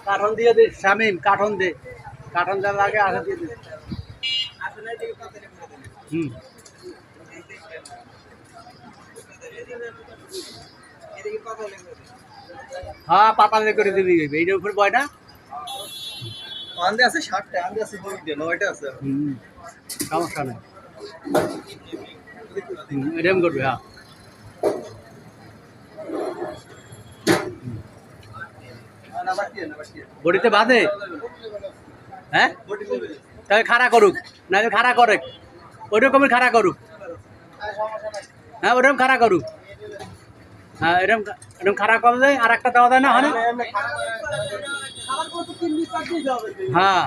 কাঠন দিয়ে দে শামিম, কাঠন দে, কাঠন যা লাগে আসা দিয়ে দে। হুম হ্যাঁ পাতালে করে দিবি, এইটার উপর বয়টা। আন্দে আছে 60টা, আন্দে আছে 9টা আছে। হুম সমস্যা নেই, এরকম করবি। হ্যাঁ না বাকি না বাকি। বডিতে বাঁধে। হ্যাঁ তাহলে খাড়া করুক, নাহলে খাড়া করে ওই রকমের খাড়া করুক। হ্যাঁ ওরকম খাড়া করুক। হ্যাঁ এরকম এরকম খাড়া করলে আর একটা দেওয়া যায় না হয় না। হ্যাঁ